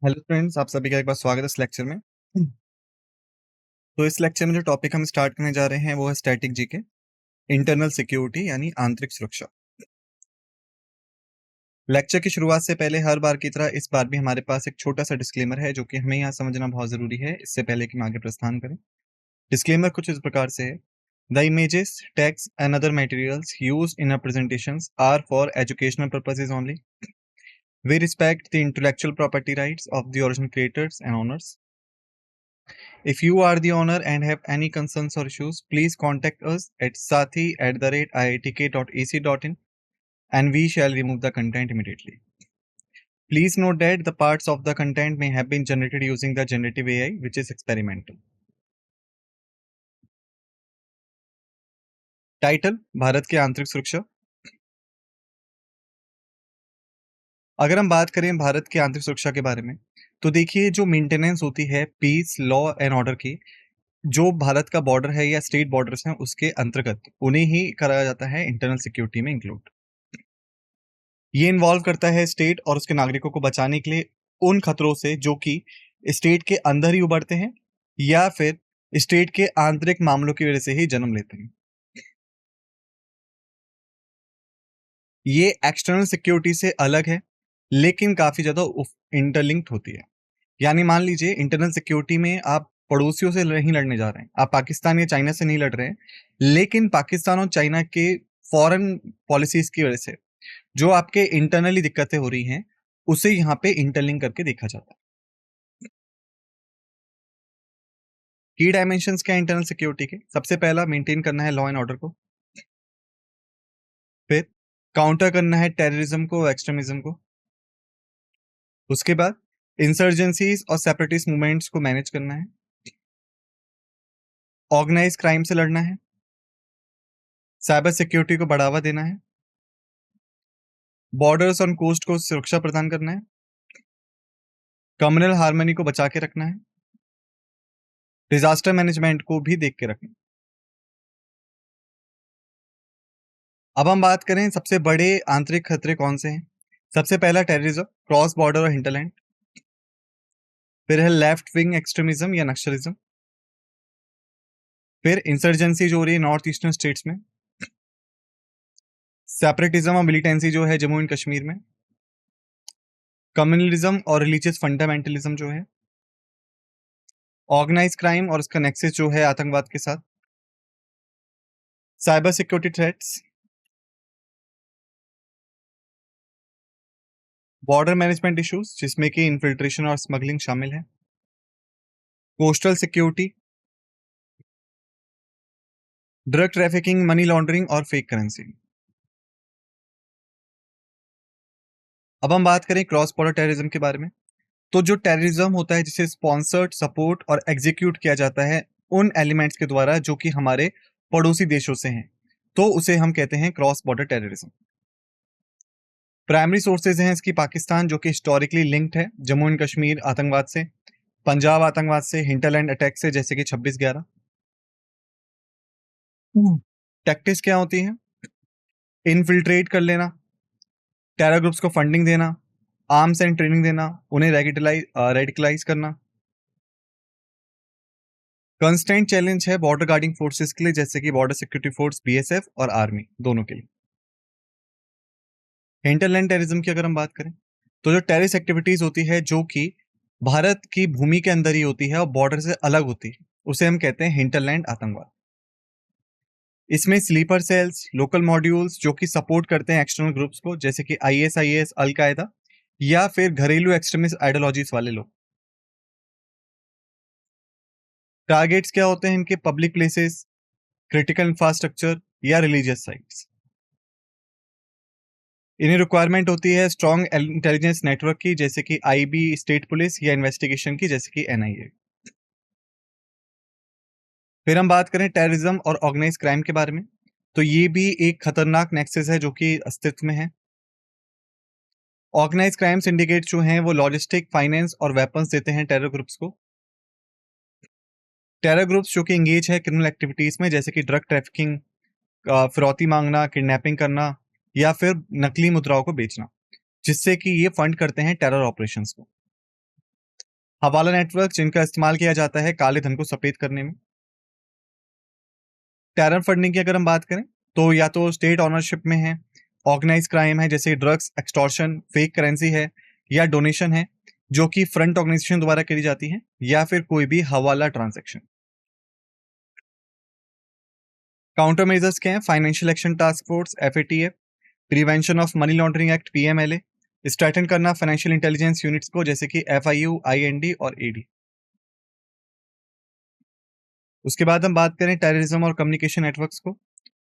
Hello friends, आप सभी का एक बार स्वागत है इस लेक्चर में। तो इस लेक्चर में जो टॉपिक हम स्टार्ट करने जा रहे हैं वो है स्टैटिक जीके, इंटरनल सिक्योरिटी यानी आंतरिक सुरक्षा। लेक्चर की शुरुआत से पहले हर बार की तरह इस बार भी हमारे पास एक छोटा सा डिस्क्लेमर है जो कि हमें यहाँ समझना बहुत जरूरी है इससे पहले कि हम आगे प्रस्थान करें। डिस्क्लेमर कुछ इस प्रकार से है: the images, text and other materials used in our presentations are for educational purposes only. We respect the intellectual property rights of the original creators and owners. If you are the owner and have any concerns or issues, please contact us at sathi@iitk.ac.in and we shall remove the content immediately. Please note that the parts of the content may have been generated using the generative AI, which is experimental. Title: Bharat की आंतरिक सुरक्षा। अगर हम बात करें भारत की आंतरिक सुरक्षा के बारे में, तो देखिए जो मेंटेनेंस होती है पीस, लॉ एंड ऑर्डर की, जो भारत का बॉर्डर है या स्टेट बॉर्डर्स हैं उसके अंतर्गत उन्हें ही कराया जाता है इंटरनल सिक्योरिटी में इंक्लूड। ये इन्वॉल्व करता है स्टेट और उसके नागरिकों को बचाने के लिए उन खतरों से जो कि स्टेट के अंदर ही उभरते हैं या फिर स्टेट के आंतरिक मामलों की वजह से ही जन्म लेते हैं। ये एक्सटर्नल सिक्योरिटी से अलग है लेकिन काफी ज्यादा इंटरलिंक्ड होती है। यानी मान लीजिए इंटरनल सिक्योरिटी में आप पड़ोसियों से नहीं लड़ने जा रहे हैं, आप पाकिस्तान या चाइना से नहीं लड़ रहे हैं, लेकिन पाकिस्तान और चाइना के फॉरेन पॉलिसीज की वजह से जो आपके इंटरनली दिक्कतें हो रही हैं उसे यहाँ पे इंटरलिंक करके देखा जाता है। की डायमेंशंस क्या है इंटरनल सिक्योरिटी के? सबसे पहला, मेंटेन करना है लॉ एंड ऑर्डर को। फिर काउंटर करना है टेररिज्म को, एक्सट्रीमिज्म को। उसके बाद इंसर्जेंसीज और सेपरेटिस्ट मूवमेंट्स को मैनेज करना है। ऑर्गेनाइज क्राइम से लड़ना है। साइबर सिक्योरिटी को बढ़ावा देना है। बॉर्डर्स और कोस्ट को सुरक्षा प्रदान करना है। कम्युनल हार्मनी को बचा के रखना है। डिजास्टर मैनेजमेंट को भी देख के रखना है। अब हम बात करें सबसे बड़े आंतरिक खतरे कौन से हैं। सबसे पहला टेररिज्म, क्रॉस बॉर्डर और हिंटरलैंड। फिर है लेफ्ट विंग एक्सट्रीमिज्म या नक्सलिज्म। फिर इंसर्जेंसी जो हो रही है नॉर्थ ईस्टर्न स्टेट्स में। सेपरेटिज्म और मिलिटेंसी जो है जम्मू एंड कश्मीर में। कम्युनलिज्म और रिलीजियस फंडामेंटलिज्म जो है। ऑर्गेनाइज क्राइम और उसका नेक्सस जो है आतंकवाद के साथ। Cyber security threats. Border management issues जिसमें कि इन्फिल्ट्रेशन और स्मगलिंग शामिल है। Coastal security, drug trafficking, money laundering और फेक करेंसी। अब हम बात करें क्रॉस बॉर्डर टेररिज्म के बारे में। तो जो टेररिज्म होता है जिसे स्पॉन्सर्ड, सपोर्ट और एग्जीक्यूट किया जाता है उन एलिमेंट्स के द्वारा जो कि हमारे पड़ोसी देशों से हैं, तो उसे हम कहते हैं cross border terrorism. Primary sources हैं इसकी पाकिस्तान, जो कि हिस्टोरिकली लिंक्ड है जम्मू एंड कश्मीर आतंकवाद से, पंजाब आतंकवाद से, हिंटरलैंड अटैक से जैसे कि 26/11। टैक्टिक्स क्या होती हैं? इनफिल्ट्रेट कर लेना, टेरर ग्रुप्स को फंडिंग देना, आर्म्स एंड ट्रेनिंग देना, उन्हें रेडिकलाइज करना। कंस्टेंट चैलेंज है बॉर्डर गार्डिंग फोर्सेस के लिए, जैसे कि बॉर्डर सिक्योरिटी फोर्स बीएसएफ और आर्मी दोनों के लिए। हिंटरलैंड टेररिज्म की अगर हम बात करें, तो जो टेररिस्ट एक्टिविटीज होती है जो कि भारत की भूमि के अंदर ही होती है और बॉर्डर से अलग होती है, उसे हम कहते हैं हिंटरलैंड आतंकवाद। इसमें स्लीपर सेल्स, लोकल मॉड्यूल्स जो कि सपोर्ट करते हैं एक्सटर्नल ग्रुप्स को, जैसे कि आईएसआईएस, अलकायदा या फिर घरेलू एक्सट्रीमिस्ट आइडियोलॉजीज वाले लोग। टारगेट्स क्या होते हैं इनके? पब्लिक प्लेसेस, क्रिटिकल इंफ्रास्ट्रक्चर या रिलीजियस साइट्स। इन्हें रिक्वायरमेंट होती है स्ट्रॉन्ग इंटेलिजेंस नेटवर्क की, जैसे कि आईबी, स्टेट पुलिस या इन्वेस्टिगेशन की, जैसे कि एनआईए। फिर हम बात करें टेररिज्म और ऑर्गेनाइज क्राइम के बारे में, तो ये भी एक खतरनाक नेक्सस है जो कि अस्तित्व में है। ऑर्गेनाइज क्राइम सिंडिकेट जो हैं वो लॉजिस्टिक, फाइनेंस और वेपन्स देते हैं टेरर ग्रुप्स को। टेरर ग्रुप्स जो कि इंगेज है क्रिमिनल एक्टिविटीज में, जैसे कि ड्रग ट्रैफिकिंग, फिरौती मांगना, किडनैपिंग करना या फिर नकली मुद्राओं को बेचना, जिससे कि ये फंड करते हैं टेरर ऑपरेशंस को। हवाला नेटवर्क जिनका इस्तेमाल किया जाता है काले धन को सफेद करने में। टेरर फंडिंग की अगर हम बात करें तो या तो स्टेट ऑनरशिप में है, ऑर्गेनाइज क्राइम है जैसे ड्रग्स, एक्सटॉर्शन, फेक करेंसी है, या डोनेशन है जो कि फ्रंट ऑर्गेनाइजेशन द्वारा करी जाती है, या फिर कोई भी हवाला ट्रांजैक्शन। काउंटर मेजर्स क्या है? Financial action task force FATF, prevention of money laundering act PMLA, strengthen करना फाइनेंशियल इंटेलिजेंस यूनिट्स को जैसे कि एफआईयू, आईएनडी और एडी। उसके बाद हम बात करें टेररिज्म और कम्युनिकेशन नेटवर्क्स को,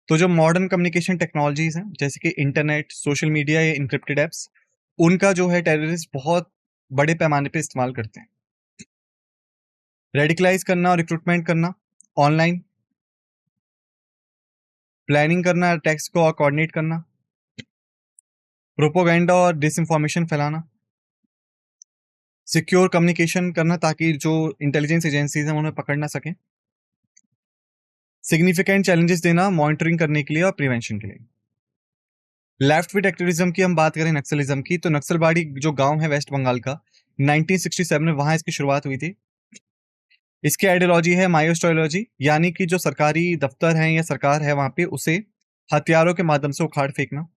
तो जो मॉडर्न कम्युनिकेशन टेक्नोलॉजीज हैं जैसे कि इंटरनेट, सोशल मीडिया या इंक्रिप्टेड एप्स, उनका जो है टेररिस्ट बहुत बड़े पैमाने पे इस्तेमाल करते हैं। रेडिकलाइज करना और रिक्रूटमेंट करना ऑनलाइन, प्लानिंग करना अटैक्स को और कोऑर्डिनेट करना, प्रोपोगेंडा और डिसइंफॉर्मेशन फैलाना, सिक्योर कम्युनिकेशन करना ताकि जो इंटेलिजेंस एजेंसीज हैं उन्हें पकड़ ना सकें, सिग्निफिकेंट चैलेंजेस देना मॉनिटरिंग करने के लिए और प्रिवेंशन के लिए। लेफ्ट विंग एक्टिविज्म की हम बात करें नक्सलिज्म की, तो नक्सलबाड़ी जो गांव है वेस्ट बंगाल का, 1967 में वहां इसकी शुरुआत हुई थी। इसकी आइडियोलॉजी है मायोस्टोलॉजी, यानी कि जो सरकारी दफ्तर है या सरकार है वहां पे उसे हथियारों के माध्यम से उखाड़ फेंकना।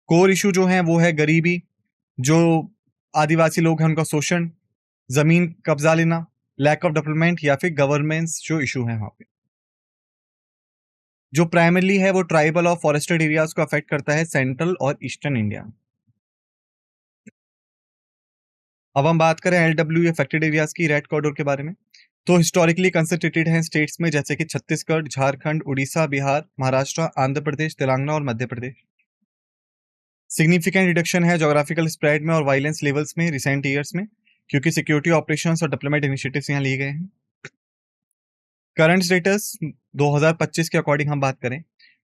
कोर इशू जो है वो है गरीबी, जो आदिवासी लोग हैं उनका शोषण, जमीन कब्जा लेना, लैक ऑफ डेवलपमेंट, या फिर गवर्नेंस जो इशू है वहां पे। जो प्राइमरली है वो ट्राइबल और फॉरेस्टेड एरियाज को अफेक्ट करता है सेंट्रल और ईस्टर्न इंडिया। अब हम बात करें एलडब्ल्यू अफेक्टेड एरियाज की, रेड कॉरिडोर के बारे में, तो हिस्टोरिकली कंसंट्रेटेड हैं स्टेट्स में जैसे कि छत्तीसगढ़, झारखंड, उड़ीसा, बिहार, महाराष्ट्र, आंध्र प्रदेश, तेलंगाना और मध्य प्रदेश। सिग्निफिकेंट रिडक्शन है जोग्राफिकल स्प्रेड में और वायलेंस लेवल्स में रिसेंट ईयर्स में, क्योंकि सिक्योरिटी ऑपरेशंस और डेवलपमेंट इनिशिएटिव्स यहाँ लिए गए हैं। करंट स्टेटस 2025 के अकॉर्डिंग हम बात करें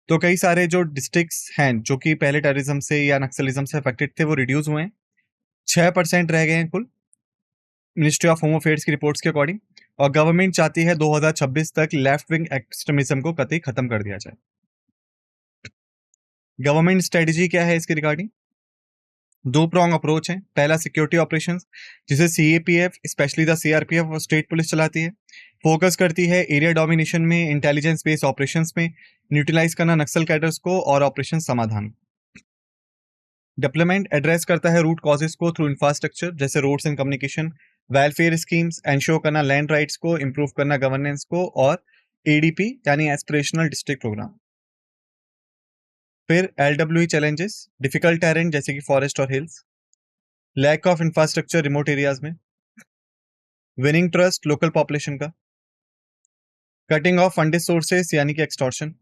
तो कई सारे जो डिस्ट्रिक्ट्स हैं जो कि पहले टेररिज्म से या नक्सलिज्म से अफेक्टेड थे वो रिड्यूस हुए हैं, 6% रह गए हैं कुल, मिनिस्ट्री ऑफ होम अफेयर्स की रिपोर्ट्स के अकॉर्डिंग। और गवर्नमेंट चाहती है 2026 तक लेफ्ट विंग एक्सट्रीमिज्म को कतई खत्म कर दिया जाए। गवर्नमेंट स्ट्रेटेजी क्या है इसके रिगार्डिंग? दो प्रॉन्ग अप्रोच है। पहला सिक्योरिटी ऑपरेशंस, जिसे सीएपीएफ स्पेशली द सीआरपीएफ और स्टेट पुलिस चलाती है, फोकस करती है एरिया डोमिनेशन में, इंटेलिजेंस बेस्ड ऑपरेशंस में, न्यूट्रलाइज करना नक्सल कैडर्स को और ऑपरेशन समाधान। डेवलपमेंट एड्रेस करता है रूट कॉजेस को थ्रू इंफ्रास्ट्रक्चर जैसे roads and communication, welfare schemes, ensure करना लैंड राइट्स को, इंप्रूव करना गवर्नेंस को, और एडीपी यानी एस्पिरेशनल डिस्ट्रिक्ट प्रोग्राम। फिर एलडब्ल्यू चैलेंजेस, डिफिकल्ट टेरेन जैसे कि फॉरेस्ट और hills, lack of infrastructure remote areas में, विनिंग ट्रस्ट लोकल पॉपुलेशन का, कटिंग ऑफ फंडेड सोर्सेस यानी कि एक्सटॉर्शन,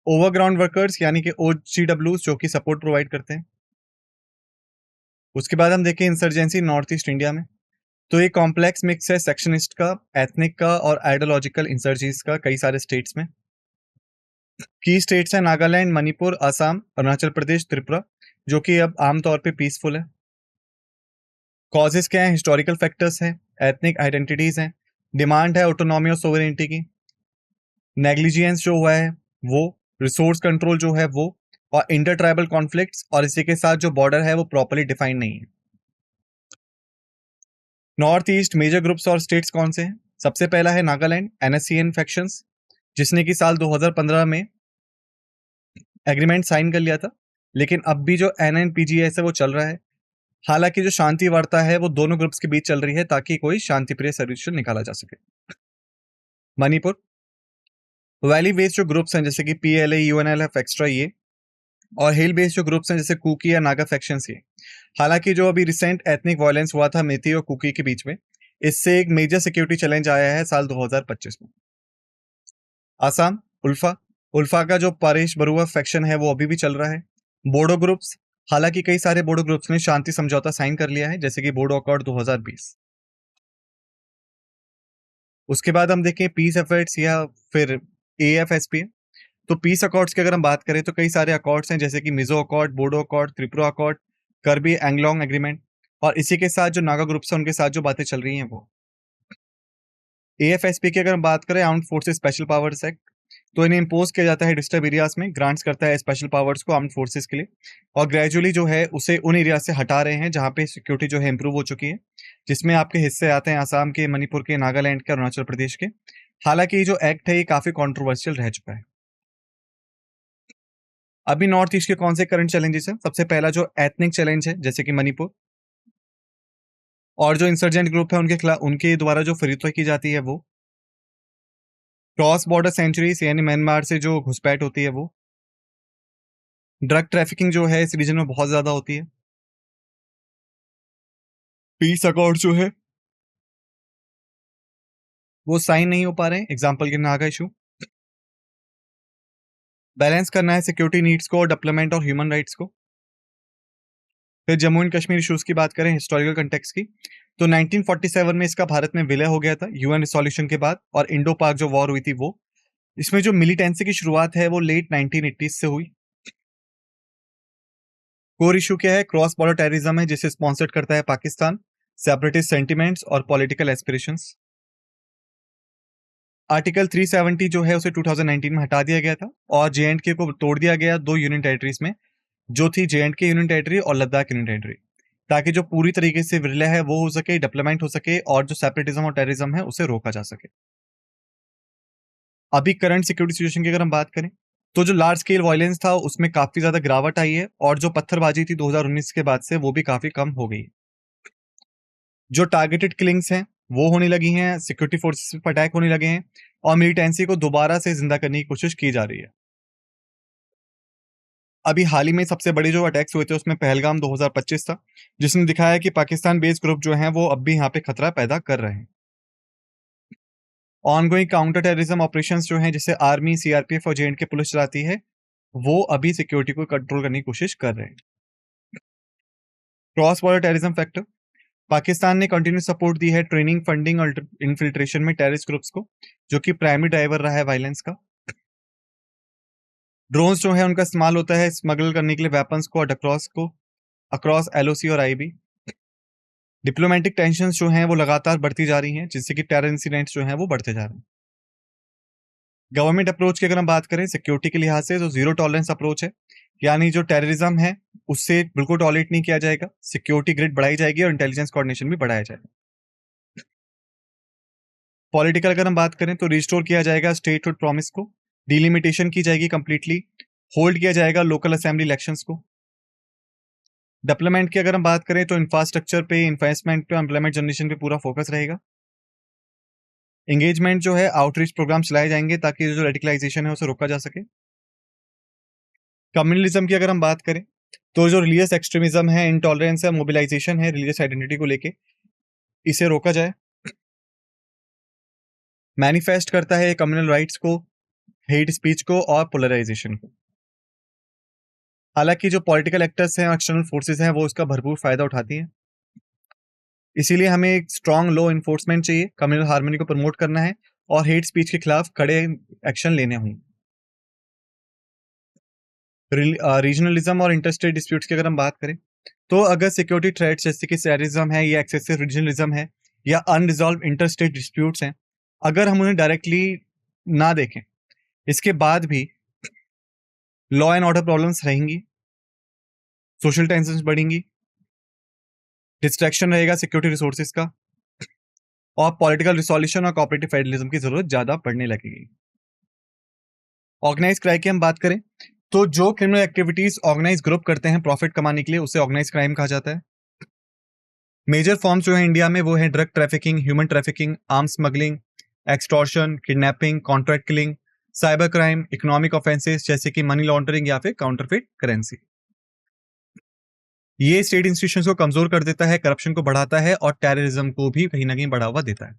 ओवरग्राउंड वर्कर्स यानी कि ओजीडब्ल्यू जो कि सपोर्ट प्रोवाइड करते हैं। उसके बाद हम देखें इंसर्जेंसी नॉर्थ ईस्ट इंडिया में, तो ये कॉम्प्लेक्स मिक्स है सेक्शनिस्ट का, एथनिक का और आइडियोलॉजिकल इंसर्जीज का कई सारे स्टेट्स में। की स्टेट्स हैं नागालैंड, मणिपुर, असम, अरुणाचल प्रदेश, त्रिपुरा, जो कि अब आमतौर पे पीसफुल है। कॉजेस क्या है? हिस्टोरिकल फैक्टर्स हैं, एथनिक आइडेंटिटीज हैं, डिमांड है ऑटोनॉमी और सोवरेनिटी की, नेग्लिजियंस जो हुआ है वो, रिसोर्स कंट्रोल जो है वो, और इंटर ट्राइबल कॉन्फ्लिक्ट्स, और इसी के साथ जो बॉर्डर है वो प्रॉपर्ली डिफाइन नहीं है। नॉर्थ ईस्ट मेजर ग्रुप्स और स्टेट्स कौन से हैं? सबसे पहला है नागालैंड, एनएससीएन फैक्शंस, जिसने कि साल 2015 में एग्रीमेंट साइन कर लिया था, लेकिन अब भी जो एनएनपीजीएस है वो चल रहा है। हालांकि जो शांति वार्ता है वो दोनों ग्रुप्स के बीच चल रही है ताकि कोई शांतिप्रिय सोल्यूशन निकाला जा सके। मणिपुर, वैली बेस्ड जो ग्रुप्स हैं जैसे कि पीएलए, यूएनएलएफ एक्स्ट्रा ये, और हिल बेस्ड जो ग्रुप्स हैं जैसे कुकी या नागा फैक्शंस ये। हालांकि जो अभी रिसेंट एथनिक वायलेंस हुआ था मेती और कुकी के बीच में, इससे एक मेजर सिक्योरिटी चैलेंज आया है साल 2025 में। आसाम, उल्फा, उल्फा का जो परेश बरुआ फैक्शन है वो अभी भी चल रहा है। बोडो ग्रुप्स, हालांकि कई सारे बोडो ग्रुप्स ने शांति समझौता साइन कर लिया है जैसे कि बोडो अकॉर्ड 2020। उसके बाद हम देखें पीस एफर्ट्स या फिर एएफएसपी, तो पीस अकॉर्ड्स की अगर हम बात करें तो कई सारे अकॉर्ड्स हैं जैसे कि Mizo accord, Bodo accord, Tripura accord, करबी एंगलोंग एग्रीमेंट, और इसी के साथ जो नागा ग्रुप्स हैं उनके साथ जो बातें चल रही हैं वो। एएफएसपी की अगर हम बात करें armed forces special powers act, तो इन्हें इम्पोज किया जाता है डिस्टर्ब एरियाज में, ग्रांट्स करता है स्पेशल पावर्स को आर्म्ड फोर्सेस के लिए, और ग्रेजुअली जो है उसे उन एरिया से हटा रहे हैं जहां पे सिक्योरिटी जो है इंप्रूव हो चुकी है, जिसमें आपके हिस्से आते हैं आसाम के, मणिपुर के, नागालैंड के, अरुणाचल प्रदेश के। हालांकि ये जो एक्ट है ये काफी कॉन्ट्रोवर्शियल रह चुका है। अभी नॉर्थ ईस्ट के कौन से करंट चैलेंजेस हैं? सबसे पहला जो एथनिक चैलेंज है जैसे कि मणिपुर, और जो इंसर्जेंट ग्रुप है उनके खिलाफ, उनके द्वारा जो फरीदकोई की जाती है वो, क्रॉस बॉर्डर सेंचुरीज यानी म्यांमार से जो घुसपैठ होती है वो, ड्रग ट्रैफिकिंग जो है इस रीजन में बहुत ज्यादा होती है, पीस अकॉर्ड जो है वो साइन नहीं हो पा रहे हैं, एग्जाम्पल के नागा इशू। बैलेंस करना है सिक्योरिटी नीड्स को और डेवलपमेंट और ह्यूमन राइट्स को। फिर जम्मू एंड कश्मीर इशूज की बात करें हिस्टोरिकल कंटेक्स्ट की, तो 1947 में इसका भारत में विलय हो गया था यूएन रिसोल्यूशन के बाद, और इंडो पाक जो वॉर हुई थी वो, इसमें जो मिलिटेंसी की शुरुआत है वो लेट 1980s से हुई। कोर इशू क्या है? क्रॉस बॉर्डर टेररिज्म है जिसे स्पॉन्सर्ड करता है पाकिस्तान, सेपरेटिस्ट सेंटिमेंट्स और पॉलिटिकल एस्पिरेशंस। आर्टिकल 370 जो है उसे 2019 में हटा दिया गया था, और जेएंडके को तोड़ दिया गया 2 यूनियन टेरिटरीज में, जो थी जेएंडके यूनियन टेरिटरी और लद्दाख यूनियन टेरिटरी, ताकि जो पूरी तरीके से विलय है वो हो सके, डेवलपमेंट हो सके, और जो सेपरेटिज्म और टेररिज्म है उसे रोका जा सके। अभी करंट सिक्योरिटी सिचुएशन की अगर हम बात करें, तो जो लार्ज स्केल वायलेंस था उसमें काफी ज्यादा गिरावट आई है, और जो पत्थरबाजी थी 2019 के बाद से वो भी काफी कम हो गई है। जो टारगेटेड किलिंग्स हैं वो होने लगी हैं, सिक्योरिटी फोर्सेस पर अटैक होने लगे हैं, और मिलिटेंसी को दोबारा से जिंदा करने की कोशिश की जा रही है। अभी हाल ही में सबसे बड़े जो अटैक्स हुए थे उसमें पहलगाम 2025 था, जिसने दिखाया कि पाकिस्तान बेस्ड ग्रुप जो हैं वो अब भी यहाँ पे खतरा पैदा कर रहे हैं। ऑनगोइंग काउंटर टेररिज्म ऑपरेशंस जो हैं जिसे आर्मी, सीआरपीएफ और जेएंडके पुलिस चलाती है, वो अभी सिक्योरिटी को कंट्रोल करने की कोशिश कर रहे हैं। Cross border terrorism factor, Pakistan ने कंटिन्यू सपोर्ट दी है ट्रेनिंग, फंडिंग और इन्फिल्ट्रेशन में टेररिस्ट ग्रुप्स को, जो कि प्राइमरी ड्राइवर रहा है वायलेंस का। ड्रोन्स जो है उनका इस्तेमाल होता है स्मगल करने के लिए वेपन्स को और अक्रॉस एलओसी और आईबी। डिप्लोमेटिक टेंशन जो हैं वो लगातार बढ़ती जा रही हैं, जिससे कि टेरर इंसिडेंट्स जो हैं वो बढ़ते जा रहे हैं। गवर्नमेंट अप्रोच की अगर हम बात करें सिक्योरिटी के लिहाज से, तो जीरो टॉलरेंस अप्रोच है, यानी जो टेररिज्म है उससे बिल्कुल टॉलरेट नहीं किया जाएगा, सिक्योरिटी ग्रिड बढ़ाई जाएगी और इंटेलिजेंस कोऑर्डिनेशन भी बढ़ाया जाएगा। पॉलिटिकल अगर हम बात करें तो रिस्टोर किया जाएगा स्टेटहुड प्रॉमिस को, डिलिमिटेशन की जाएगी कंप्लीटली, होल्ड किया जाएगा लोकल असेंबली इलेक्शंस को। डेवलपमेंट की अगर हम बात करें तो इंफ्रास्ट्रक्चर पे, इन्वेस्टमेंट पे, एम्प्लॉयमेंट जनरेशन पे पूरा फोकस रहेगा। एंगेजमेंट जो है आउटरीच प्रोग्राम चलाए जाएंगे ताकि जो रेडिकलाइजेशन है उसे रोका जा सके। कम्युनलिज्म की अगर हम बात करें तो जो रिलीजियस एक्सट्रीमिज्म है, इंटॉलरेंस है, मोबिलाइजेशन है रिलीजियस आइडेंटिटी को लेके, इसे रोका जाए। मैनिफेस्ट करता है कम्युनल राइट्स को, हेट स्पीच को और पोलराइजेशन को। हालांकि जो पॉलिटिकल एक्टर्स हैं, एक्सटर्नल फोर्सेस हैं, वो इसका भरपूर फायदा उठाती हैं। इसीलिए हमें एक स्ट्रॉन्ग लॉ इन्फोर्समेंट चाहिए, कम्युनल हार्मनी को प्रमोट करना है और हेट स्पीच के खिलाफ कड़े एक्शन लेने होंगे। रीजनलिज्म और इंटरस्टेट डिस्प्यूट्स की अगर हम बात करें, तो अगर सिक्योरिटी थ्रेट्स जैसे कि टेररिज्म है या एक्सेसिव रीजनलिज्म है या अनरिजॉल्व इंटरस्टेट डिस्प्यूट्स हैं, अगर हम उन्हें डायरेक्टली ना देखें, इसके बाद भी लॉ एंड ऑर्डर प्रॉब्लम्स रहेंगी, सोशल टेंशन बढ़ेंगी, डिस्ट्रैक्शन रहेगा सिक्योरिटी रिसोर्सेज का, और पॉलिटिकल रिसोल्यूशन और कोऑपरेटिव फेडरलिज्म की जरूरत ज्यादा पड़ने लगेगी। ऑर्गेनाइज क्राइम की हम बात करें तो जो क्रिमिनल एक्टिविटीज ऑर्गेनाइज ग्रुप करते हैं प्रॉफिट कमाने के लिए, उसे ऑर्गेनाइज क्राइम कहा जाता है। मेजर फॉर्म्स जो है इंडिया में वो है drug trafficking, human trafficking, arms smuggling, extortion, kidnapping, contract killing, cyber crime, economic offences जैसे कि मनी लॉन्ड्रिंग या फिर काउंटरफिट करेंसी। ये स्टेट इंस्टीट्यूशंस को कमजोर कर देता है, करप्शन को बढ़ाता है और टेररिज्म को भी कहीं ना कहीं बढ़ावा देता है।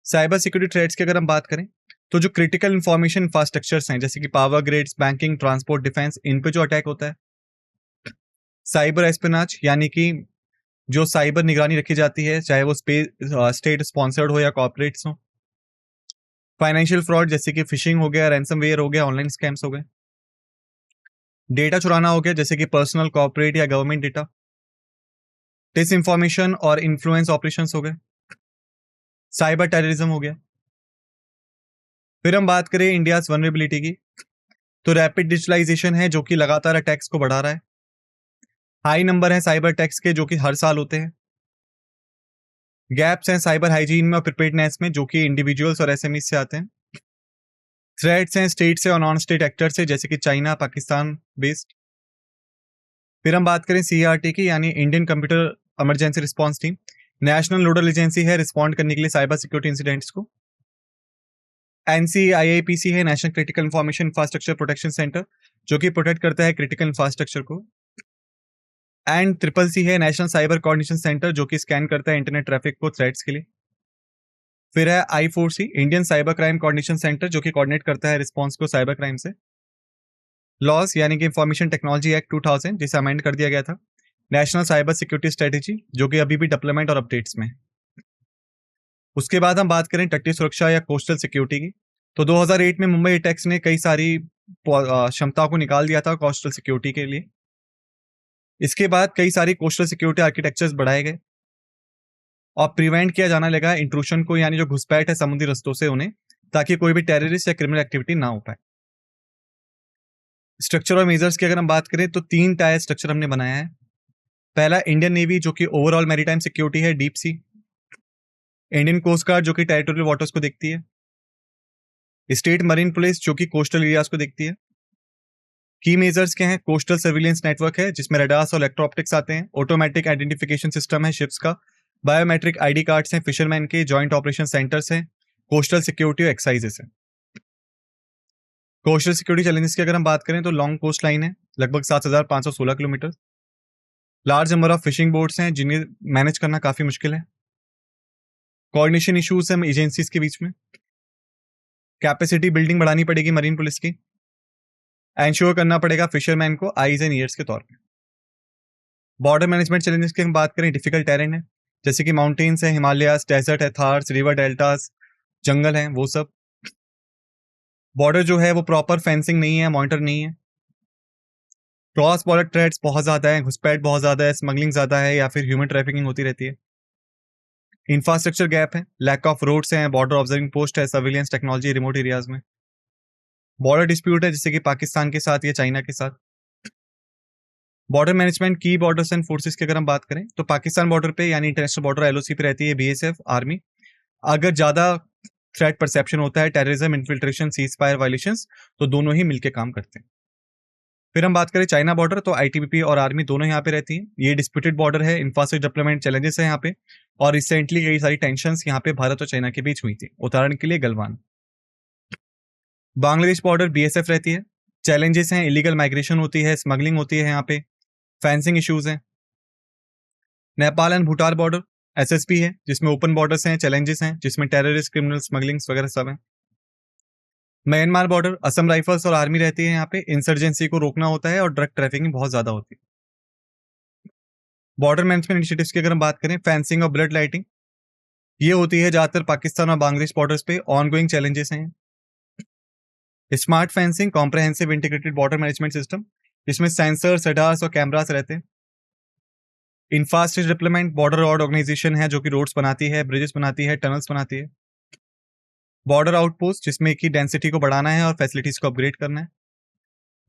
साइबर सिक्योरिटी थ्रेट्स की अगर हम बात करें तो जो क्रिटिकल इंफॉर्मेशन इंफ्रास्ट्रक्चर्स हैं जैसे कि power grids, banking, transport, defence, इन पे जो अटैक होता है। साइबर एस्पिनाच यानी कि जो साइबर निगरानी रखी जाती है, चाहे वो स्टेट स्पॉन्सर्ड हो या कॉर्पोरेट्स हो। फाइनेंशियल फ्रॉड जैसे कि फिशिंग हो गया, रैंसमवेयर हो गया, ऑनलाइन स्कैम्स हो गए। डेटा चुराना हो गया जैसे कि पर्सनल, कॉर्पोरेट या गवर्नमेंट डेटा। डिस इंफॉर्मेशन और इन्फ्लुएंस ऑपरेशंस हो गए। साइबर टेररिज्म हो गया। फिर हम बात करें इंडिया वनरेबिलिटी की, तो रैपिड डिजिटलाइजेशन है जो कि लगातार अटैक्स को बढ़ा रहा है। हाई नंबर है साइबर अटैक्स के जो कि हर साल होते हैं। गैप्स हैं साइबर हाइजीन में और प्रिपेयर्डनेस में जो कि इंडिविजुअल्स और एसएमई से आते हैं। थ्रेट्स हैं स्टेट से और नॉन स्टेट एक्टर से जैसे कि चाइना, पाकिस्तान बेस्ड। फिर हम बात करें सीआरटी की, यानी Indian computer emergency response team, national nodal agency है रिस्पॉन्ड करने के लिए साइबर सिक्योरिटी इंसिडेंट्स को। एनसीआईआईपीसी है national critical information infrastructure protection centre जो कि प्रोटेक्ट करता है क्रिटिकल इंफ्रास्ट्रक्चर को। एंड ट्रिपल सी है नेशनल साइबर कोऑर्डिनेशन सेंटर जो कि स्कैन करता है इंटरनेट ट्रैफिक को थ्रेट्स के लिए। फिर है I4C Indian cyber crime coordination centre जो कि कोऑर्डिनेट करता है रिस्पांस को साइबर क्राइम से। लॉस यानी कि इंफॉर्मेशन टेक्नोलॉजी एक्ट 2000 जिसे अमेंड कर दिया गया था। नेशनल साइबर सिक्योरिटी स्ट्रेटेजी जो कि अभी भी डेवलपमेंट और अपडेट्स में। उसके बाद हम बात करें तटीय सुरक्षा या कोस्टल सिक्योरिटी की, तो 2008 में मुंबई अटैक्स ने कई सारी क्षमताओं को निकाल दिया था कोस्टल सिक्योरिटी के लिए। इसके बाद कई सारी कोस्टल सिक्योरिटी आर्किटेक्चर्स बढ़ाए गए और प्रिवेंट किया जाना लगा इंट्रूशन को, यानी जो घुसपैठ है समुद्री रस्तों से उन्हें, ताकि कोई भी टेररिस्ट या क्रिमिनल एक्टिविटी ना हो पाए। स्ट्रक्चर और मेजर्स की अगर हम बात करें तो 3 टायर स्ट्रक्चर हमने बनाया है। पहला इंडियन नेवी जो कि ओवरऑल मैरीटाइम सिक्योरिटी है deep sea. Indian Coast Guard जो कि टेरिटोरियल वाटर्स को देखती है। स्टेट मरीन पुलिस जो कि कोस्टल एरियाज को देखती है। की मेजर्स क्या है, कोस्टल सर्विलेंस नेटवर्क है जिसमें रडार्स और इलेक्ट्रो-ऑप्टिक्स आते हैं। ऑटोमेटिक आइडेंटिफिकेशन सिस्टम है शिप्स का। बायोमेट्रिक आईडी कार्ड्स हैं फिशरमैन के। जॉइंट ऑपरेशन सेंटर्स हैं। कोस्टल सिक्योरिटी और एक्साइजेस है। कोस्टल सिक्योरिटी चैलेंजेस की अगर हम बात करें तो लॉन्ग कोस्ट लाइन है लगभग 7516 kilometre. Large number of fishing boats हैं जिन्हें मैनेज करना काफी मुश्किल है। कोऑर्डिनेशन इश्यूज हैं एजेंसीज के बीच में। कैपेसिटी बिल्डिंग बढ़ानी पड़ेगी मरीन पुलिस की। एंश्योर करना पड़ेगा फिशरमैन को आईज एंड ईयर्स के तौर पे। बॉर्डर मैनेजमेंट चैलेंजेस की हम बात करें, डिफिकल्ट टेरेन है जैसे कि माउंटेन्स है, हिमालयास, डेजर्ट है, थार्स, रिवर डेल्टास, जंगल है, वो सब। बॉर्डर जो है वो प्रॉपर फेंसिंग नहीं है, मॉनिटर नहीं है। क्रॉस बॉर्डर थ्रेट्स बहुत ज्यादा है, घुसपैठ बहुत ज्यादा है, स्मगलिंग ज्यादा है या फिर ह्यूमन ट्रैफिकिंग होती रहती है। इंफ्रास्ट्रक्चर गैप है, लैक ऑफ रोड्स हैं, बॉर्डर ऑब्जर्विंग पोस्ट है, सर्विलेंस टेक्नोलॉजी रिमोट एरियाज में। बॉर्डर डिस्प्यूट है जैसे कि पाकिस्तान के साथ या चाइना के साथ। बॉर्डर मैनेजमेंट की बॉर्डर्स एंड फोर्सेस की अगर हम बात करें तो पाकिस्तान बॉर्डर पे यानी इंटरनेशनल बॉर्डर एलओसी पे रहती है बीएसएफ आर्मी। अगर ज्यादा थ्रेट परसेप्शन होता है, terrorism, infiltration, cease fire violations, तो दोनों ही मिलकर काम करते हैं। फिर हम बात करें चाइना बॉर्डर, तो आईटीबीपी और आर्मी दोनों यहाँ पे रहती है। ये डिस्प्यूटेड बॉर्डर है, इंफ्रास्ट्रक्चर डेवलपमेंट चैलेंजेस है यहाँ पे, और रिसेंटली कई सारी टेंशंस यहाँ पे भारत और चाइना के बीच हुई थी। उदाहरण के लिए गलवान। बांग्लादेश बॉर्डर बीएसएफ रहती है। चैलेंजेस हैं, इलीगल माइग्रेशन होती है, स्मगलिंग होती है यहाँ पे, फेंसिंग इश्यूज हैं। Nepal and Bhutan border SSP है जिसमें ओपन बॉर्डर्स हैं, चैलेंजेस हैं जिसमें टेररिस्ट, क्रिमिनल, स्मगलिंग्स वगैरह सब है। म्यांमार बॉर्डर असम राइफल्स और आर्मी रहती है यहाँ पे, इंसर्जेंसी को रोकना होता है और ड्रग ट्रैफिकिंग बहुत ज्यादा होती है। बॉर्डर मैनेजमेंट इनिशिएटिव्स की अगर हम बात करें, फेंसिंग और ब्लड लाइटिंग, ये होती है ज्यादातर पाकिस्तान और बांग्लादेश बॉर्डर्स पे, ऑनगोइंग चैलेंजेस हैं। Smart fencing, comprehensive integrated border management system जिसमें सेंसर, रडार्स और कैमरास रहते हैं। Infrastructure development, border road organisation है जो कि रोड्स बनाती है, ब्रिजेस बनाती है, टनल्स बनाती है। बॉर्डर आउटपोस्ट जिसमें की डेंसिटी को बढ़ाना है और फैसिलिटीज को अपग्रेड करना है।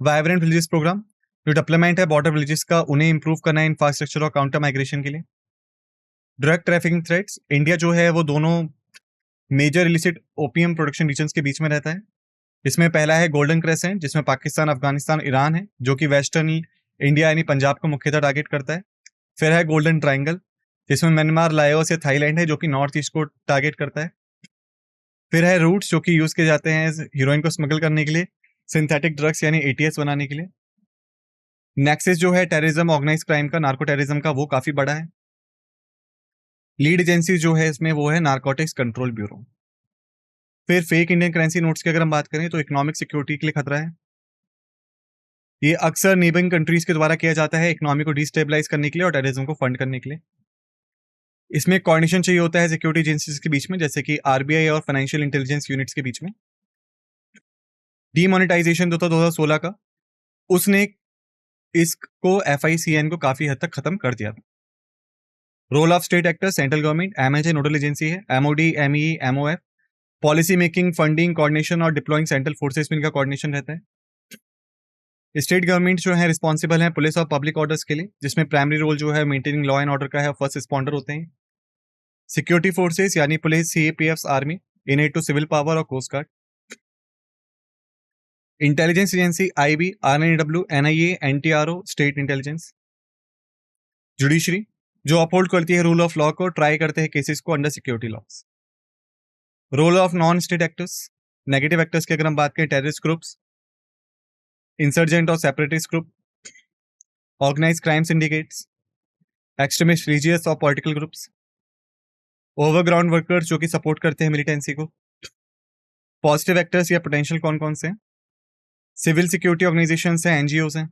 वाइब्रेंट विलेजेस प्रोग्राम, जो डेवलपमेंट है बॉर्डर विलेजेस का, उन्हें इंप्रूव करना है इंफ्रास्ट्रक्चर और काउंटर माइग्रेशन के लिए। ड्रग ट्रैफिकिंग थ्रेट्स, इंडिया जो है वो दोनों major illicit opium production region के बीच में रहता है। इसमें पहला है गोल्डन क्रेसेंट जिसमें पाकिस्तान, अफगानिस्तान, ईरान है जो कि वेस्टर्न इंडिया यानी पंजाब को मुख्यतः टारगेट करता है। फिर है गोल्डन ट्राइंगल जिसमें म्यांमार, लाओस या थाईलैंड है जो कि नॉर्थ ईस्ट को टारगेट करता है। फिर है रूट्स जो कि यूज किए जाते हैं हीरोइन को स्मगल करने के लिए, सिंथेटिक ड्रग्स यानी एटीएस बनाने के लिए। नेक्सिस जो है टेररिज्म, ऑर्गेनाइज क्राइम का, नार्को टेररिज्म का, वो काफी बड़ा है। लीड एजेंसी जो है इसमें वो है नारकोटिक्स कंट्रोल ब्यूरो। फिर फेक इंडियन करेंसी नोट्स की अगर हम बात करें तो इकोनॉमिक सिक्योरिटी के लिए खतरा है। ये अक्सर नेबरिंग कंट्रीज के द्वारा किया जाता है इकोनॉमी को डिस्टेबलाइज करने के लिए और टेररिज्म को फंड करने के लिए। इसमें कोऑर्डिनेशन चाहिए होता है सिक्योरिटी एजेंसीज के बीच में जैसे कि आरबीआई और फाइनेंशियल इंटेलिजेंस यूनिट्स के बीच में। डीमोनेटाइजेशन जो था 2016 का, उसने इसको एफआईसीएन को काफी हद तक खत्म कर दिया था। Role of state actor, central government, MHA nodal agency है, MoD, ME, MoF, policy making, funding, coordination और डिप्लॉइंग सेंट्रल फोर्सेस में इनका कोऑर्डिनेशन रहता है। स्टेट गवर्नमेंट जो है रिस्पॉन्सिबल है पुलिस और पब्लिक ऑर्डर्स के लिए, जिसमें प्राइमरी रोल जो है मेंटेनिंग लॉ एंड ऑर्डर का है, फर्स्ट रिस्पॉन्डर होते हैं। सिक्योरिटी फोर्सेस यानी police, CAPF, army, in aid to civil power और coast guard. Intelligence agency, IB, R&W, NIA, NTRO, state intelligence. Judiciary जो अपहोल्ड करती है रूल ऑफ लॉ को, ट्राई करते हैं केसेस को under security laws. Role of non state actors, negative actors की अगर हम बात करें, टेररिस्ट ग्रुप्स, इंसर्जेंट और separatist group, organise crime syndicates, extremist religious और पॉलिटिकल ग्रुप्स, ओवरग्राउंड वर्कर्स जो कि सपोर्ट करते हैं मिलिटेंसी को। पॉजिटिव एक्टर्स या पोटेंशियल कौन कौन से हैं? सिविल सिक्योरिटी ऑर्गेनाइजेशंस हैं, एनजीओस हैं।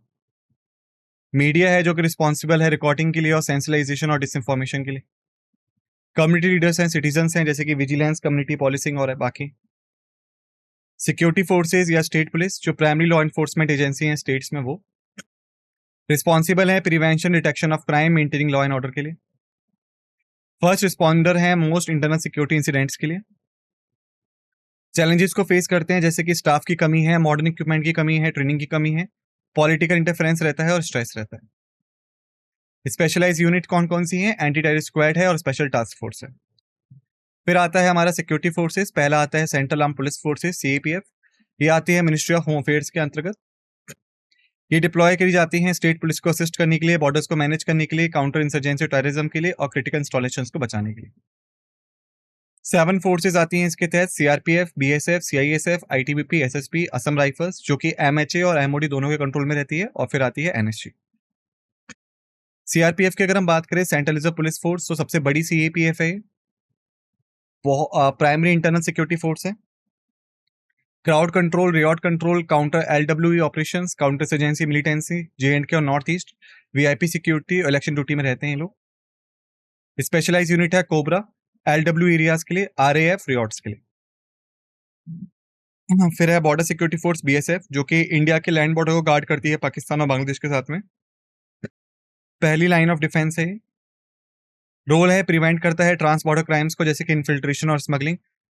मीडिया है जो कि रिस्पॉन्सिबल है रिकॉर्डिंग के लिए और सेंसिलाइजेशन और डिसइंफॉर्मेशन के लिए। कम्युनिटी लीडर्स हैं, सिटीजन्स हैं, जैसे कि विजिलेंस, कम्युनिटी पॉलिसिंग और बाकी। सिक्योरिटी फोर्सेज या स्टेट पुलिस जो प्राइमरी लॉ एनफोर्समेंट एजेंसी हैं स्टेट्स में, वो रिस्पॉन्सिबल है prevention, detection of crime, maintaining law and order के लिए। फर्स्ट रिस्पॉन्डर है मोस्ट इंटरनल सिक्योरिटी इंसिडेंट्स के लिए। चैलेंजेस को फेस करते हैं जैसे कि स्टाफ की कमी है, मॉडर्न इक्विपमेंट की कमी है, ट्रेनिंग की कमी है, पॉलिटिकल इंटरफेरेंस रहता है और स्ट्रेस रहता है। स्पेशलाइज यूनिट कौन कौन सी है? एंटी टेररिस्ट स्क्वाड है और स्पेशल टास्क फोर्स है। फिर आता है हमारा सिक्योरिटी फोर्सेस। पहला आता है central arm police forces, CAPF. ये आती है मिनिस्ट्री ऑफ होम अफेयर्स के अंतर्गत। ये डिप्लॉय करी जाती हैं स्टेट पुलिस को असिस्ट करने के लिए, बॉर्डर्स को मैनेज करने के लिए, काउंटर इंसर्जेंसी टेररिज्म के लिए और क्रिटिकल इंस्टॉलेशंस को बचाने के लिए। 7 फोर्सेज आती हैं इसके तहत, CRPF, BSF, CISF, ITBP, SSP, Assam rifles जो कि एमएचए और एमओडी दोनों के कंट्रोल में रहती है, और फिर आती है एनएसजी। सीआरपीएफ की अगर हम बात करें, सेंट्रल रिजर्व पुलिस फोर्स, तो सबसे बड़ी सीएपीएफ है। वो प्राइमरी इंटरनल सिक्योरिटी फोर्स है। Crowd control, riot control, counter LWE operations, counter agency, militancy, J&K और north east, VIP security, election duty में रहते हैं ये लोग। स्पेशलाइज यूनिट है कोबरा, एलडब्ल्यू एरियाज के लिए, आरएएफ रियॉट्स के लिए। फिर है बॉर्डर सिक्योरिटी फोर्स, बीएसएफ, जो कि इंडिया के लैंड बॉर्डर को गार्ड करती है पाकिस्तान और बांग्लादेश के साथ में। पहली लाइन ऑफ डिफेंस है। रोल है प्रिवेंट करता है ट्रांस बॉर्डर क्राइम्स को, जैसे कि इन्फिल्ट्रेशन और स्मगलिंग।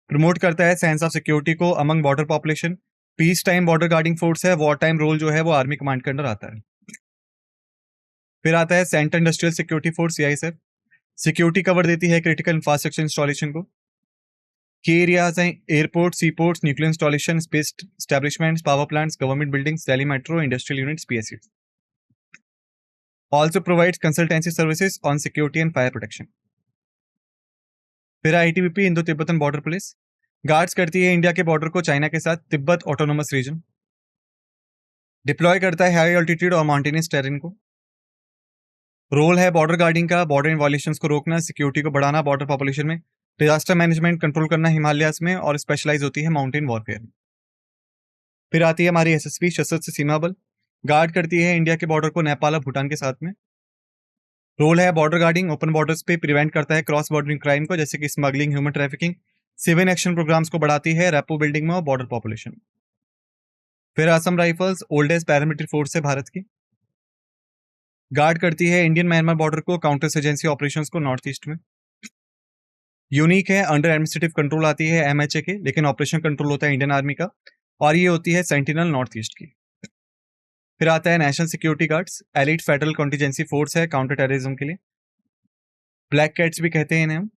प्रमोट करता है सेंस ऑफ सिक्योरिटी को among border population. Peace time border guarding force है। वॉर टाइम रोल जो है वो आर्मी कमांड के अंडर आता है। फिर आता है central industrial security force, CISF. Security cover देती है क्रिटिकल इंफ्रास्ट्रक्चर इंस्टॉलेशन को। की एरियाज हैं airport, seaports, nuclear installation, space establishments, power plants, government buildings, Delhi Metro, industrial units, PSUs. Also provides consultancy services on security and fire protection. फिर ITBP, Indo Tibetan border police, guards करती है India के border को China के साथ, Tibet autonomous region. Deploy करता है high altitude और माउंटेनियस टेरेन को। रोल है बॉर्डर गार्डिंग का, बॉर्डर इन्वॉलेशंस को रोकना, सिक्योरिटी को बढ़ाना बॉर्डर पॉपुलेशन में, डिजास्टर मैनेजमेंट कंट्रोल करना हिमालयास में, और स्पेशलाइज होती है माउंटेन वॉरफेयर में। फिर आती है हमारी एसएसपी, सशस्त्र सीमा बल, गार्ड करती है इंडिया के बॉर्डर को नेपाल और भूटान के साथ में। रोल है बॉर्डर गार्डिंग, ओपन बॉर्डर्स पे प्रिवेंट करता है क्रॉस बॉर्डरिंग क्राइम को, जैसे कि smuggling, human trafficking. Civil action programmes को बढ़ाती है रेपो बिल्डिंग में और बॉर्डर पॉपुलेशन। फिर Assam rifles, oldest paramilitary force है भारत की, गार्ड करती है इंडियन म्यांमार बॉर्डर को, काउंटर एजेंसी ऑपरेशंस को नॉर्थ ईस्ट में। यूनिक है, अंडर एडमिनिस्ट्रेटिव कंट्रोल आती है एमएचए के, लेकिन ऑपरेशन कंट्रोल होता है इंडियन आर्मी का, और ये होती है सेंटिनल नॉर्थ ईस्ट की। फिर आता है national security guards, elite federal contingency force है काउंटर टेररिज्म के लिए। ब्लैक कैट्स भी कहते हैं इन्हें हम।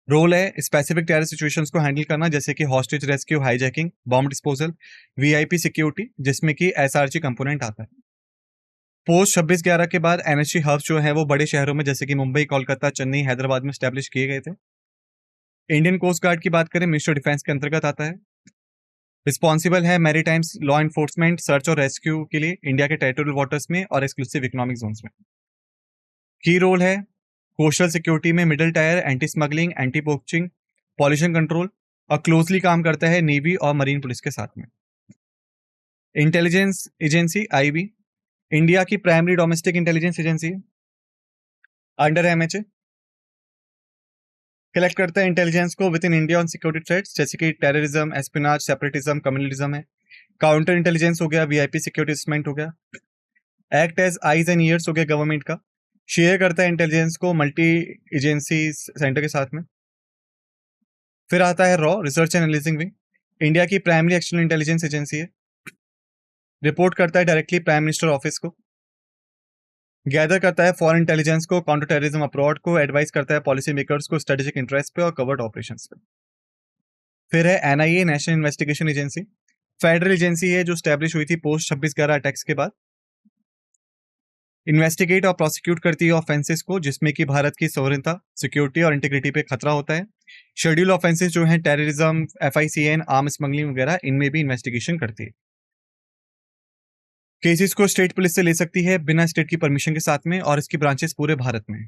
रोल है स्पेसिफिक टेरर सिचुएशंस को हैंडल करना, जैसे कि hostage rescue, hijacking, bomb disposal, VIP security, जिसमें कि एसआरजी कंपोनेंट आता है। पोस्ट 26/11 के बाद एनएसजी हब्स जो है वो बड़े शहरों में, जैसे कि मुंबई, कोलकाता, चेन्नई, हैदराबाद में स्टैब्लिश किए गए थे। इंडियन कोस्ट गार्ड की बात करें, मिनिस्ट्री ऑफ डिफेंस के अंतर्गत आता है। रिस्पॉन्सिबल है मैरीटाइम्स लॉ एनफोर्समेंट, सर्च और रेस्क्यू के लिए इंडिया के टेरिटोरियल वाटर्स में और एक्सक्लूसिव इकोनॉमिक जोन्स में। की रोल है कोस्टल सिक्योरिटी में, middle tyre, anti smuggling, anti poaching, pollution control, और क्लोजली काम करता है नेवी और मरीन पुलिस के साथ में। इंटेलिजेंस एजेंसी, आईबी, इंडिया की प्राइमरी डोमेस्टिक इंटेलिजेंस एजेंसी है, अंडर एमएचए। कलेक्ट करता है इंटेलिजेंस को within India on security threats, जैसे कि टेररिज्म, एस्पिनाज, सेपरेटिज्म, कम्युनलिज्म है। काउंटर इंटेलिजेंस हो गया, वीआईपी सिक्योरिटी असेसमेंट हो गया। Act as eyes and ears हो गया गवर्नमेंट का। शेयर करता है इंटेलिजेंस को मल्टी एजेंसी सेंटर के साथ में। फिर आता है रॉ, research and analysing wing. India की प्राइमरी एक्सटर्नल इंटेलिजेंस एजेंसी है। रिपोर्ट करता है डायरेक्टली प्राइम मिनिस्टर ऑफिस को। गैदर करता है फॉरेन इंटेलिजेंस को, काउंटर टेररिज्म अब्रॉड को, एडवाइस करता है पॉलिसी मेकर्स को स्ट्रेटेजिक इंटरेस्ट पे और कवर्ड ऑपरेशंस पे। फिर है NIA, national investigation agency. Federal agency है जो स्टैब्लिश हुई थी पोस्ट 26/11 अटैक्स के बाद। इन्वेस्टिगेट और प्रोसिक्यूट करती है ऑफेंसेस को जिसमें कि भारत की सोवरेनिटी, सिक्योरिटी और इंटीग्रिटी पे खतरा होता है। शेड्यूल ऑफेंसेस जो हैं टेररिज्म, एफआईसीएन, आर्म स्मगलिंग वगैरह, इनमें भी इन्वेस्टिगेशन करती है। केसेस को स्टेट पुलिस से ले सकती है बिना स्टेट की परमिशन के साथ में, और इसकी ब्रांचेस पूरे भारत में।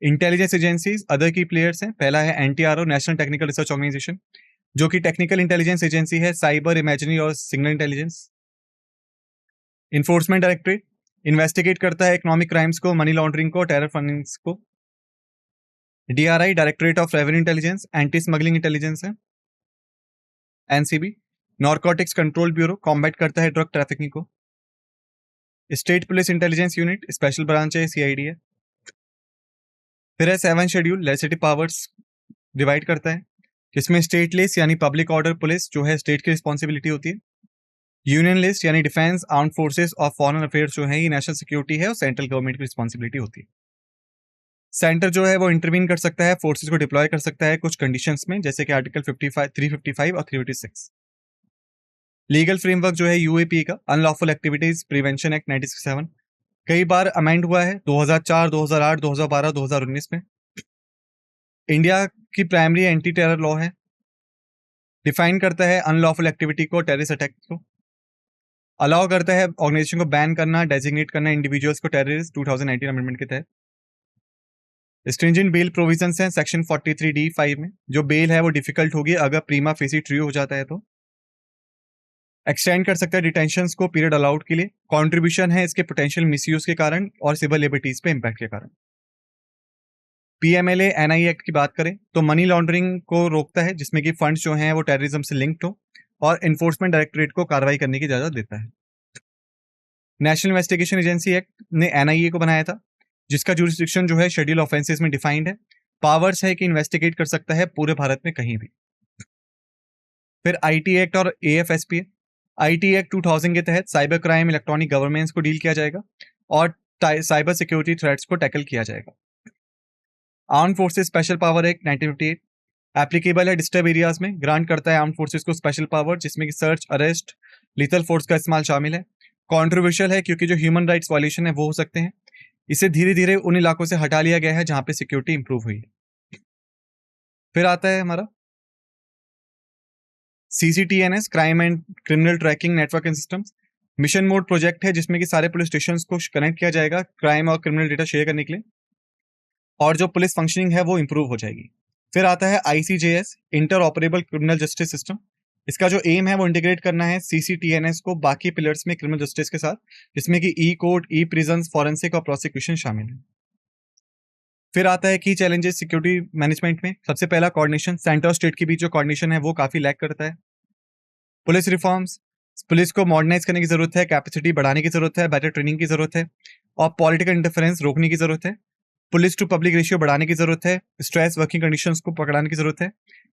Intelligence agencies other key players हैं। पहला है NTRO, national technical research organisation, जो कि टेक्निकल इंटेलिजेंस एजेंसी है, साइबर, इमेजरी और signal intelligence. Enforcement directorate investigate करता है इकोनॉमिक क्राइम्स को, मनी लॉन्ड्रिंग को, टेरर फंडिंग को। DRI, directorate of revenue intelligence, anti smuggling intelligence है। NCB, narcotics control bureau, combat करता है ड्रग ट्रैफिकिंग को। State police intelligence unit, special branch है, सीआईडी है। फिर है 7 शेड्यूल, लेजिस्लेटिव पावर्स डिवाइड करता है, जिसमें स्टेट लिस्ट यानी पब्लिक ऑर्डर पुलिस जो है स्टेट की रिस्पॉन्सिबिलिटी होती है। यूनियन लिस्ट यानी डिफेंस, आर्म फोर्सेस और फॉरेन अफेयर्स जो है ये नेशनल सिक्योरिटी है और सेंट्रल गवर्नमेंट की रिस्पॉन्सिबिलिटी होती है। सेंटर जो है वो इंटरवीन कर सकता है, फोर्सेस को डिप्लॉय कर सकता है कुछ कंडीशंस में, जैसे कि आर्टिकल 55, 355 और 356। लीगल फ्रेमवर्क जो है यूएपी का, अनलॉफुल एक्टिविटीज प्रिवेंशन एक्ट 1967, कई बार अमेंड हुआ है 2004, 2008, 2012, 2019 में। इंडिया की प्राइमरी एंटी टेरर लॉ है, डिफाइन करता है अनलॉफुल एक्टिविटी को, टेररिस्ट अटैक को। अलाउ करता है ऑर्गेनाइजेशन को बैन करना, डेजिग्नेट करना इंडिविजुअल्स को टेररिस्ट 2019 अमेंडमेंट के तहत। स्ट्रिंजेंट बेल प्रोविजंस हैं सेक्शन 43D(5) में, जो बेल है वो डिफिकल्ट होगी अगर प्रीमा फेसी ट्रू हो जाता है तो। एक्सटेंड कर सकता है डिटेंशन को पीरियड अलाउड के लिए। कॉन्ट्रीब्यूशन है इसके पोटेंशियल मिसयूज के कारण और सिविल लिबर्टीज पे इम्पैक्ट के कारण। पीएमएलए एनआई एक्ट की बात करें तो मनी लॉन्ड्रिंग को रोकता है, जिसमें कि फंड्स जो हैं वो टेररिज्म से लिंक्ड हो, और इन्फोर्समेंट डायरेक्टरेट को कार्रवाई करने की इजाजत देता है। नेशनल इन्वेस्टिगेशन एजेंसी एक्ट ने एनआईए को बनाया था, जिसका जुरिस्डिक्शन जो है शेड्यूल ऑफेंसेस में डिफाइंड है। पावर्स है कि इन्वेस्टिगेट कर सकता है पूरे भारत में कहीं भी। फिर आईटी एक्ट और एएफएसपी। आईटी एक्ट 2000 के तहत साइबर क्राइम, इलेक्ट्रॉनिक गवर्नेंस को डील किया जाएगा और साइबर सिक्योरिटी थ्रेट्स को टैकल किया जाएगा। Arm forces special power act 1958 applicable है डिस्टर्ब एरियाज में, ग्रांट करता है आर्म फोर्सेस को स्पेशल पावर, जिसमें कि सर्च, अरेस्ट, लीथल फोर्स का इस्तेमाल शामिल है। कॉन्ट्रोवर्शियल है क्योंकि जो ह्यूमन राइट्स वायलेशन है वो हो सकते हैं। इसे धीरे धीरे उन इलाकों से हटा लिया गया है जहां पे सिक्योरिटी इंप्रूव हुई है। फिर आता है हमारा CCTNS, crime and criminal tracking network and systems. Mission mode project है जिसमें कि सारे पुलिस स्टेशन को कनेक्ट किया जाएगा क्राइम और क्रिमिनल डेटा शेयर करने के लिए, और जो पुलिस फंक्शनिंग है वो इंप्रूव हो जाएगी। फिर आता है ICJS, inter operable criminal justice system. इसका जो एम है वो इंटीग्रेट करना है सीसीटीएनएस को बाकी पिलर्स में क्रिमिनल जस्टिस के साथ, जिसमें कि ई कोर्ट, ई प्रिजन, फॉरेंसिक और प्रोसिक्यूशन शामिल है। फिर आता है की चैलेंजेस सिक्योरिटी मैनेजमेंट में। सबसे पहला कोऑर्डिनेशन, सेंटर और स्टेट के बीच जो कोऑर्डिनेशन है वो काफी लैक करता है। पुलिस रिफॉर्म्स, पुलिस को मॉडर्नाइज करने की जरूरत है, कैपेसिटी बढ़ाने की जरूरत है, बेटर ट्रेनिंग की जरूरत है, और पॉलिटिकल इंटरफेरेंस रोकने की जरूरत है। पुलिस टू पब्लिक रेशियो बढ़ाने की जरूरत है, स्ट्रेस वर्किंग कंडीशंस को पकड़ाने की जरूरत है,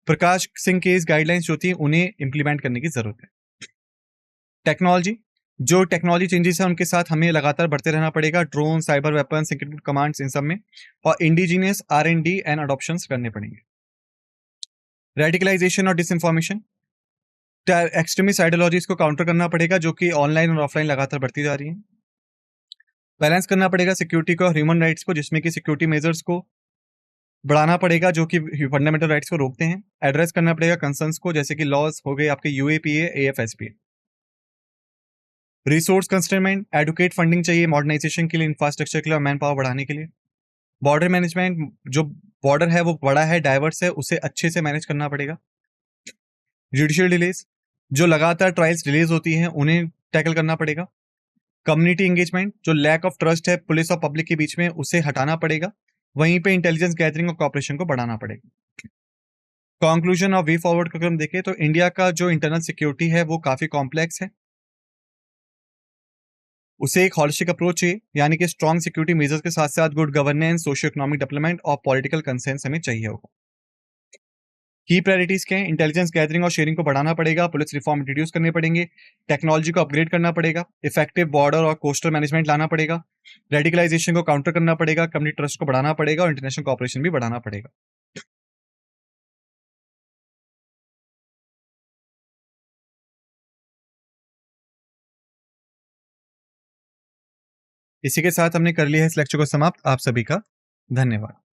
प्रकाश सिंह केस गाइडलाइंस जो थी उन्हें इंप्लीमेंट करने की जरूरत है। टेक्नोलॉजी, जो टेक्नोलॉजी चेंजेस है उनके साथ हमें लगातार बढ़ते रहना पड़ेगा, drone, cyber weapon, security commands, इन सब में, और इंडिजीनियस R&D एंड अडॉप्शन करने पड़ेंगे। रेडिकलाइजेशन और डिसइंफॉर्मेशन, एक्सट्रीमिस्ट आइडियोलॉजीज को काउंटर करना पड़ेगा जो कि ऑनलाइन और ऑफलाइन लगातार बढ़ती जा रही है। बैलेंस करना पड़ेगा सिक्योरिटी को और ह्यूमन राइट्स को, जिसमें कि सिक्योरिटी मेजर्स को बढ़ाना पड़ेगा जो कि फंडामेंटल राइट्स को रोकते हैं। एड्रेस करना पड़ेगा कंसर्न्स को, जैसे कि लॉज हो गए आपके यूएपीए, एएफएसपी। रिसोर्स कंस्ट्रेनमेंट, एडुकेट फंडिंग चाहिए मॉडर्नाइजेशन के लिए, इंफ्रास्ट्रक्चर के लिए और मैन पावर बढ़ाने के लिए। बॉर्डर मैनेजमेंट, जो बॉर्डर है वो बड़ा है, डाइवर्स है, उसे अच्छे से मैनेज करना पड़ेगा। जुडिशियल डिलेज, जो लगातार ट्रायल्स डिलेज होती हैं उन्हें टैकल करना पड़ेगा। कम्युनिटी एंगेजमेंट, जो लैक ऑफ ट्रस्ट है पुलिस और पब्लिक के बीच में, उसे हटाना पड़ेगा। वहीं पे इंटेलिजेंस गैदरिंग और कॉपरेशन को बढ़ाना पड़ेगा। कंक्लूजन और वे फॉरवर्ड अगर हम देखें तो इंडिया का जो इंटरनल सिक्योरिटी है वो काफी कॉम्प्लेक्स है, उसे एक हॉलिस्टिक अप्रोच चाहिए, यानी कि स्ट्रॉन्ग सिक्योरिटी मेजर्स के साथ साथ good governance, socio economic development और पॉलिटिकल कंसेंस हमें चाहिए होगा। की प्रायोरिटीज क्या है? इंटेलिजेंस गैदरिंग और शेयरिंग को बढ़ाना पड़ेगा, पुलिस रिफॉर्म इंट्रोड्यूस करने पड़ेंगे, टेक्नोलॉजी को अपग्रेड करना पड़ेगा, इफेक्टिव बॉर्डर और कोस्टल मैनेजमेंट लाना पड़ेगा, रेडिकलाइजेशन को काउंटर करना पड़ेगा, कम्युनिटी ट्रस्ट को बढ़ाना पड़ेगा और इंटरनेशनल कॉपरेशन भी बढ़ाना पड़ेगा। इसी के साथ हमने कर लिया है इस लेक्चर को समाप्त। आप सभी का धन्यवाद।